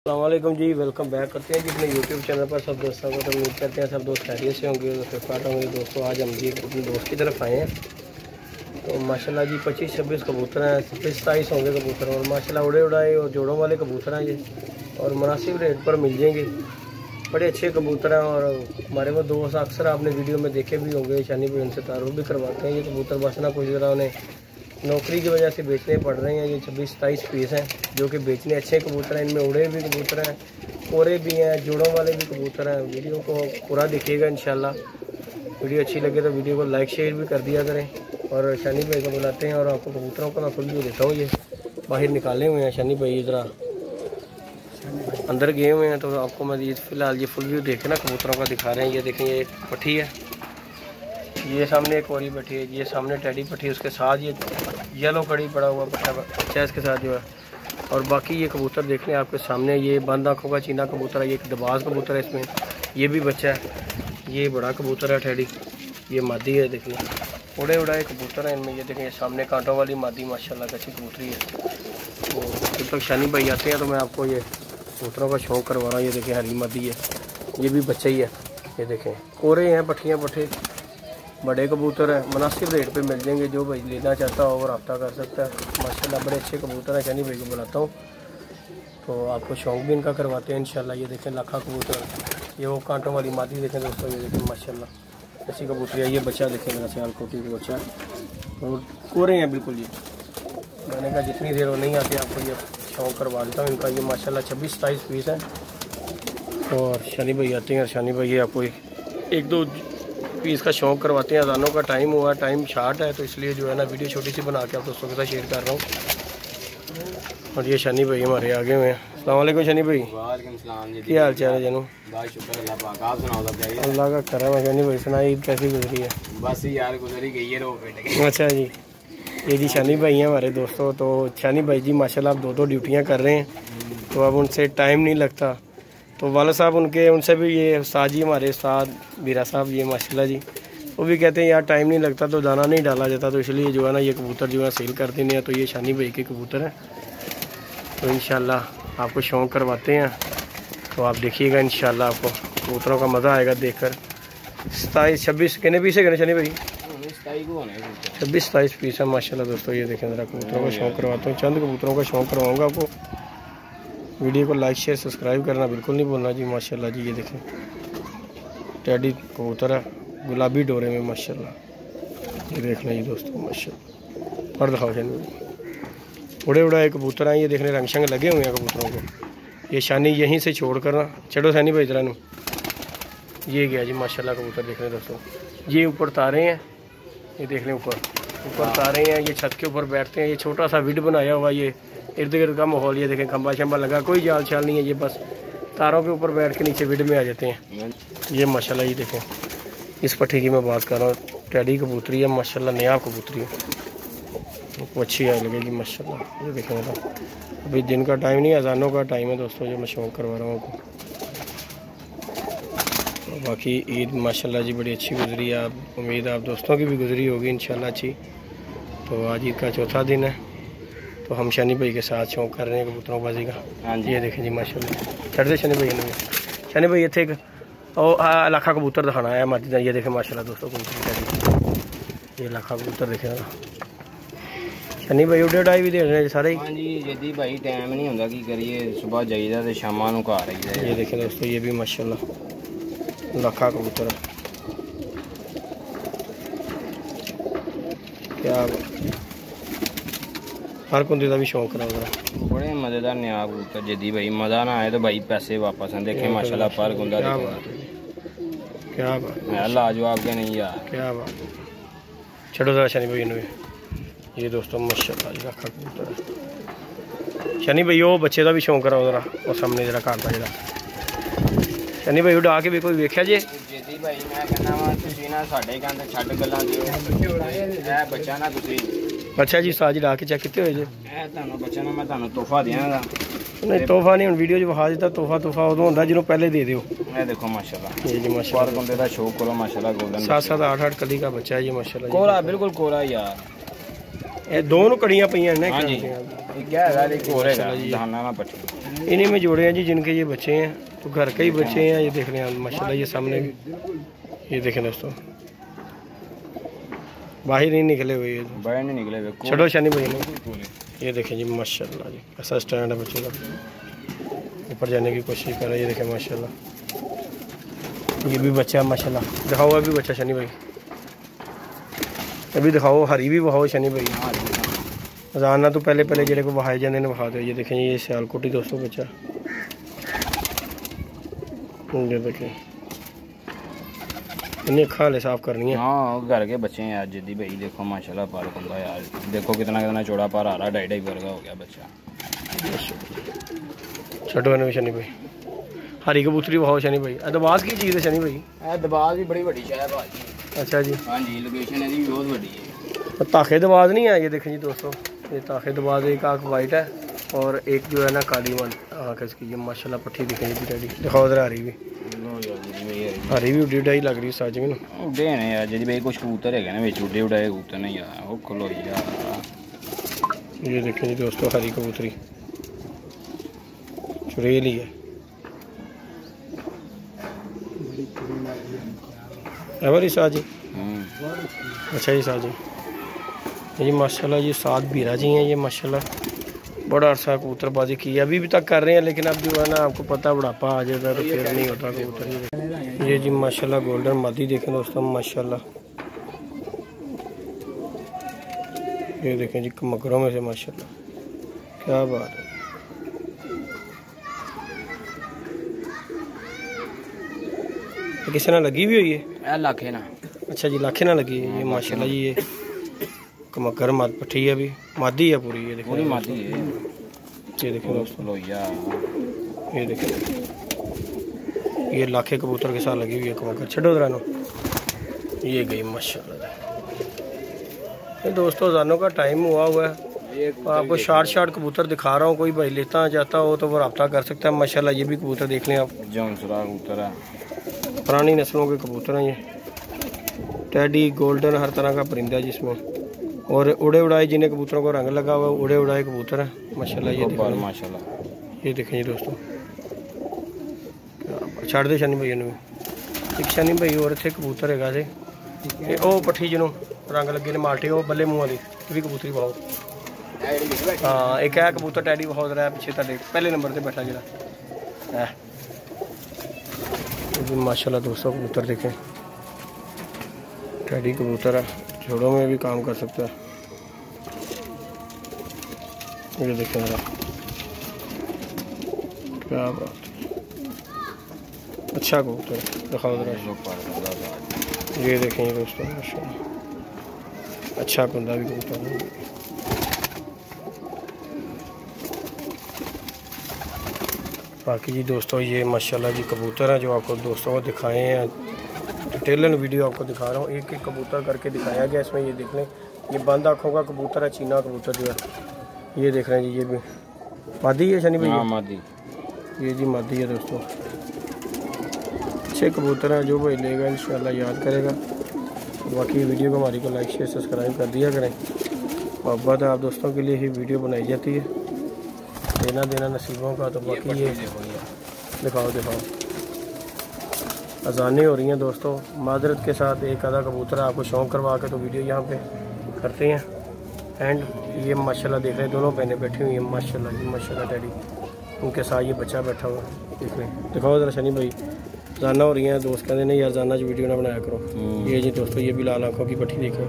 अस्सलामुअलैकुम जी, welcome back करते हैं जी अपने यूट्यूब चैनल पर। सब दोस्तों को तो उम्मीद करते हैं सब दोस्त खैरियत से होंगे। तो फिर होंगे दोस्तों, आज हम जी अपने दोस्त की तरफ आए हैं। तो माशाल्लाह जी 25-26 कबूतर हैं, 27 होंगे कबूतर और माशाल्लाह उड़े उड़ाए और जोड़ों वाले कबूतर हैं ये, और मुनासिब रेट पर मिल जाएंगे। बड़े अच्छे कबूतर हैं और हमारे वो दोस्त अक्सर आपने वीडियो में देखे भी होंगे, शानी भी उनसे तारुफ भी करवाते हैं। ये कबूतर बस ना कुछ ज़रा उन्हें नौकरी की वजह से बेचने पड़ रहे हैं। ये 26-27 पीस हैं जो कि बेचने अच्छे कबूतर हैं। इनमें उड़े भी कबूतर हैं, कोरे भी हैं, जोड़ों वाले भी कबूतर हैं। वीडियो को पूरा देखिएगा इंशाल्लाह। वीडियो अच्छी लगे तो वीडियो को लाइक शेयर भी कर दिया करें। और शानी भाई को बुलाते हैं और आपको कबूतरों का मैं फुल व्यू देता हूँ। ये बाहर निकाले हुए हैं शानी भाई, ज़रा अंदर गए हुए हैं। तो आपको मैं ये फ़िलहाल ये फुल व्यू देखे ना कबूतरों का दिखा रहे हैं। ये देखें, ये पट्टी है, ये सामने एक औरी बैठी है, ये सामने टैडी पट्टी, उसके साथ ये येलो कड़ी पड़ा हुआ बच्चा इसके साथ जो है। और बाकी ये कबूतर देख लें आपके सामने, ये बंद आँखों का चीना कबूतर है, ये एक दबाज कबूतर है, इसमें ये भी बच्चा है। ये बड़ा कबूतर है टैडी, ये मादी है। देखिए उड़े उड़ाए कबूतर हैं इनमें। ये देखें, ये सामने कांटों वाली मादी माशाल्लाह अच्छी कबूतरी है। तो जब तक शानी भाई आते हैं तो मैं आपको ये कबूतरों का शौक़ करवा रहा हूँ। ये देखें हरी मादी है, ये भी बच्चा ही है। ये देखें कोरे हैं, पट्टियाँ पट्टे, बड़े कबूतर हैं, मुनासिब रेट पे मिल जाएंगे। जो भाई लेना चाहता हो वो रब्ता कर सकता है। माशाल्लाह बड़े अच्छे कबूतर हैं, शानी भाई को बुलाता हूँ तो आपको शौक़ भी इनका करवाते हैं इंशाल्लाह। ये देखें लाखा कबूतर, ये वो कांटों वाली मादी देखें दोस्तों। ये देखें माशाल्लाह अच्छी कबूतरी है। ये बच्चा देखें मेरा सियालकोटी का बच्चा, और कोरे हैं बिल्कुल। ये मैंने कहा जितनी देर वो नहीं आती आपको ये शौक़ करवा देता हूँ इनका। ये माशाल्लाह 26-27 पीस हैं। और शानी भाई आते हैं और शानी भाई आपको 1-2 पीस का शौक़ करवाते हैं। अजानों का टाइम हुआ, टाइम शार्ट है, तो इसलिए जो है ना वीडियो छोटी सी बना के आप दोस्तों के साथ शेयर कर रहा हूँ। और ये शानी भाई हमारे आगे हुए हैं। अस्सलाम वालेकुम शानी भाई। वालेकुम सलाम जी। क्या हाल चाल है जनू? बहुत शुक्र अल्लाह पाक, आप सुनाओ सब क्या? अल्लाह का करम है। शानी भाई सुना, ईद कैसी गुजरी है? बस यार गुजरी गई है रो बेटे। अच्छा जी, ये जी शानी भाई हैं हमारे दोस्तों। तो शानी भाई जी माशाल्लाह आप 2-2 ड्यूटियाँ कर रहे हैं, तो अब उनसे टाइम नहीं लगता। तो वाला साहब उनसे भी ये उस्ताद जी हमारे उस्ताद बीरा साहब, ये माशाल्लाह जी वो भी कहते हैं यार टाइम नहीं लगता तो दाना नहीं डाला जाता, तो इसलिए जो है ना ये कबूतर जो है सेल कर देने हैं। तो ये शानी भाई के कबूतर हैं, तो इंशाल्लाह आपको शौक़ करवाते हैं। तो आप देखिएगा इंशाल्लाह आपको कबूतरों का मज़ा आएगा देखकर। 27-26 कितने पीस है शानी भाई? 26-27 पीस है माशाल्लाह दोस्तों। ये देखें ज़रा कबूतरों का शौक़ करवाता हूँ, चंद कबूतरों का शौक़ करवाऊँगा आपको। वीडियो को लाइक शेयर सब्सक्राइब करना बिल्कुल नहीं भूलना जी। माशाल्लाह जी ये देखें टैडी कबूतर है, गुलाबी डोरे में माशाल्लाह। ये देख लें जी दोस्तों माशाल्लाह। और दिखाओ शानी उड़े उड़ाए कबूतर हैं। ये देखने रंग शंग लगे हुए हैं कबूतरों को। ये शानी यहीं से छोड़ कर ना चढ़ो शानी भाई जरा। ये गया जी माशाल्लाह कबूतर देख लें दोस्तों। ये ऊपर तारे हैं, ये देख लें ऊपर तारे हैं। ये छत के ऊपर बैठते हैं। ये छोटा सा विड बनाया हुआ, ये इर्द गिर्द का माहौल। ये देखें खंबा शंबा लगा, कोई जाल छाल नहीं है। ये बस तारों के ऊपर बैठ के नीचे विड में आ जाते हैं। ये माशाल्लाह ये देखें इस पट्टी की मैं बात कर रहा हूँ, टैडी कबूतरी है माशाल्लाह, नया कबूतरी है, वो अच्छी आई लगेगी माशाल्लाह। ये देखें अभी दिन का टाइम नहीं, अजानों का टाइम है दोस्तों, जो मैं शौक़ करवा रहा हूँ आपको। तो बाकी ईद माशाल्लाह जी बड़ी अच्छी गुजरी है। आप उम्मीद है आप दोस्तों की भी गुजरी होगी इंशाल्लाह अच्छी। तो आज ईद का चौथा दिन है, तो हम शानी भाई के साथ शौक़ कर रहे हैं कबूतरों बाजी का। हाँ जी, ये देखें जी माशाल्लाह चढ़ते शानी भाई ने। शानी भाई इतने एक लाखा कबूतर दिखाना है मादी। ये देखें माशाल्लाह दोस्तों कबूतर, ये लाखा कबूतर देखे शानी भाई उड़े उड़ाई भी दे रहे हैं सारे। हाँ जी जल्दी भाई टाइम नहीं होता, की करिए सुबह जाइए तो शामां नूं घर आइए। ये देखें दोस्तों ये भी माशाल्लाह लाखा कबूतर है। क्या हर कुंदे का भी शौक़ करा जरा। बड़े मज़ेदार नया कबूतर जदी भाई, मज़ा ना आए तो भाई पैसे वापस हैं। देखें माशाल्लाह पर गुंदा क्या बात है, लाजवाब के नहीं यार, क्या बात है। छड़ो जरा शानी भाई ने। ये दोस्तों माशाल्लाह जी लाखा कबूतर है। शानी भाई वो बच्चे का भी शौक़ कराओ जरा, और सामने जरा घर का जरा शानी भाई उड़ा के भी कोई वेख्या जे? जदी भाई मैं कहना वा तुसीं ना साडे कहंदे छड्ड गल्लां दिओ, ए बच्चा ना तुसीं। अच्छा जी साज ला के चेक किते होए जे? ए तुहानू बच्चा ना मैं तुहानू तोहफा देंगा। नहीं तोहफा नहीं, वीडियो च विखा दिता। तोहफा उदों होंदा जिन्हों पहले दे दिओ। ये देखो माशाल्लाह, ये जी माशाल्लाह पर बंदे दा शौक करो माशाल्लाह। गोल्डन 7-7 8-8 कली का बच्चा है ये माशाल्लाह। कोरा बिल्कुल कोरा यार, ਇਹ ਦੋ ਨੂੰ कड़ियाँ पईयां ने। हाँ जी, क्या है एक और है दहाना ना पट्टी। इन्हीं में जोड़े हैं जी जिनके ये बच्चे हैं, तो घर के ही बच्चे हैं। ये देख रहे हैं माशाल्लाह, ये सामने भी ये देखें दोस्तों, बाहर नहीं निकले हुए, ये बाहर नहीं निकले हुए। छोड़ो शनि भाई ने। ये देखें जी माशाल्लाह जी, ऐसा स्टैंड है बच्चे का, ऊपर जाने की कोशिश कर रहा है। ये देखें माशाल्लाह, ये भी बच्चा माशाल्लाह। दिखाओ अभी बच्चा शनि भाई, अभी दिखाओ, हरी भी बहाओ शनि भाई। अजाना तो पहले पहले जेड़े को बहाए जाते हैं बहा दो। ये देखें ये सियालकोटी दोस्तों बच्चा, ये देखें इन्हें अखा ले साफ करनी है। हाँ घर के बच्चे हैं यार जिद्दी भाई। देखो माशाल्लाह पर खुंदा यार, देखो कितना कितना चौड़ा पर आ रहा, 2.5 वर्ग हो गया बच्चा। छोटो ने शनि भाई, हरी कबूतरी बहाओ शनि भाई। दबाज की चीज़ है शनि भाई? दबाज भी बड़ी बड़ी शायद भाजी। अच्छा जी, हाँ जी, लोकेशन है बहुत बड़ी है। ताखे दबाज नहीं है। ये देखें जी दोस्तों, ये ताखे दबाज, एक आँख वाइट है और एक जो है ना काली वन आँख इसकी। ये माशाल्लाह पट्टी दिखें जी रेडी। दिखाओ उधर हरी भी, हरी भी उड़ी उड़ाई लग रही है साज में ना। उड़े ने यार जी भाई, कुछ कबूतर है ना बिच उड़े उड़ाए कबूतर नहीं यार, वो खुलो यार। ये देखें जी दोस्तों, हरी कबूतरी चुरेली है। एवर ही साज जी। अच्छा जी साज जी, ये माशाल्लाह ये 7 बीरा जी हैं। ये माशाल्लाह बड़ा अरसा कबूतरबाजी की है, अभी भी तक कर रहे हैं, लेकिन अब जो है ना आपको पता बुढ़ापा आ जाता तो फिर नहीं होता कबूतर। ये जी माशाल्लाह गोल्डन मादी देखें दोस्तों माशाल्लाह, ये देखें जी मगरों में से माशाल्लाह, क्या बात है। किसी ना लगी भी हुई है? लाखे ना। अच्छा जी, लाखे ना लगी है। ये माशाल्लाह जी, ये कमकर माद पट्टी है, अभी मादी है पूरी। ये देखो पूरी मादी है। ये देखो दोस्तों, लोहिया, ये देखो ये लाखे कबूतर के साथ लगी हुई है कमकर। छड़ो दरानो, ये गई माशाल्लाह। ये दोस्तों जानों का टाइम हुआ है, आपको शार्ट कबूतर दिखा रहा हूँ। कोई भाई लेता जाता हो तो वो रब्ता कर सकता है। माशाल्लाह ये भी कबूतर देख लें आप, जौनसरा कबूतर है, पुरानी नस्लों के कबूतर हैं। ये टैडी गोल्डन हर तरह का परिंदा है जिसमें, और उड़े उड़ाए जिन्हें कबूतरों को रंग लगा हुआ उड़े उड़ाए कबूतर है माशाल्लाह। ये देखें माशाल्लाह, ये देखें जी दोस्तों, छड़ दे शनि भाई ने। एक शनि भाई और थे कबूतर है जे, वो पट्ठी जिन्हों रंग लगे ने माल्टे, वो बल्ले मुँह वाली भी कबूतरी पाओ। हाँ एक है कबूतर टैडी बहुत रहा है पिछे तुहाडे पहले नंबर पर बैठा जरा है। माशाल्लाह दोस्तों कबूतर देखें, टैडी कबूतर है, जोड़ों में भी काम कर सकता है। ये देखें जरा, क्या बात, अच्छा कबूतर दिखाओ जरा। ये देखें ये दोस्तों माशाल्लाह, अच्छा कुंदा भी कबूतर है। बाकी जी दोस्तों ये माशाल्लाह जी कबूतर हैं जो आपको दोस्तों को दिखाए हैं। डिटेलन वीडियो आपको दिखा रहा हूँ, एक एक कबूतर करके दिखाया गया इसमें। ये देख लें, ये बंद आँखों का कबूतर है, चीना कबूतर जो है। ये देख रहे हैं जी, ये भी मादी है शनि भैया? मादी, ये जी मादी है दोस्तों। अच्छे कबूतर हैं, जो भाई लेगा इंशाल्लाह याद करेगा। बाकी वीडियो को हमारी को लाइक शेयर सब्सक्राइब कर दिया करें। मोहब्बत आप दोस्तों के लिए ही वीडियो बनाई जाती है, देना देना नसीबों का। तो बाकी ये दिखाओ दिखाओ, अजानें हो रही हैं दोस्तों। मादरत के साथ एक आधा कबूतर आपको शौक़ करवा के तो वीडियो यहाँ पे करते हैं एंड। ये माशाल्लाह देख रहे हैं, दोनों बहनें बैठी हुई हैं माशाल्लाह जी माशाल्लाह। डैडी उनके साथ ये बच्चा बैठा हुआ देख रहे हैं। दिखाओ जरा शनि भाई, जाना हो रही हैं। दोस्त कहते नहीं यार जाना वीडियो ना बनाया करो। ये जी दोस्तों, ये भी लाल आँखों की पट्टी देखें,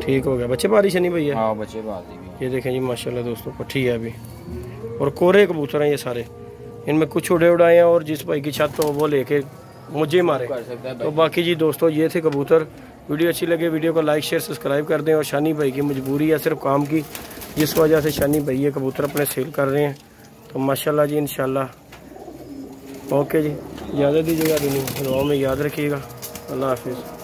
ठीक हो गया। बच्चे पारी शनि भैया? हाँ बच्चे पारी। ये देखें जी माशाल्लाह दोस्तों, पट्टी है अभी, और कोरे कबूतर हैं ये सारे। इनमें कुछ उड़े उड़ाए हैं और जिस भाई की छत तो वो लेके मुझे मारे। तो बाकी जी दोस्तों ये थे कबूतर। वीडियो अच्छी लगे वीडियो को लाइक शेयर सब्सक्राइब कर दें। और शनि भाई की मजबूरी है सिर्फ काम की, जिस वजह से शनि भाई ये कबूतर अपने सेल कर रहे हैं। तो माशाल्लाह जी इंशाल्लाह ओके जी, इजाज़त दीजिएगा, दुआ में याद रखिएगा। अल्लाह हाफिज़।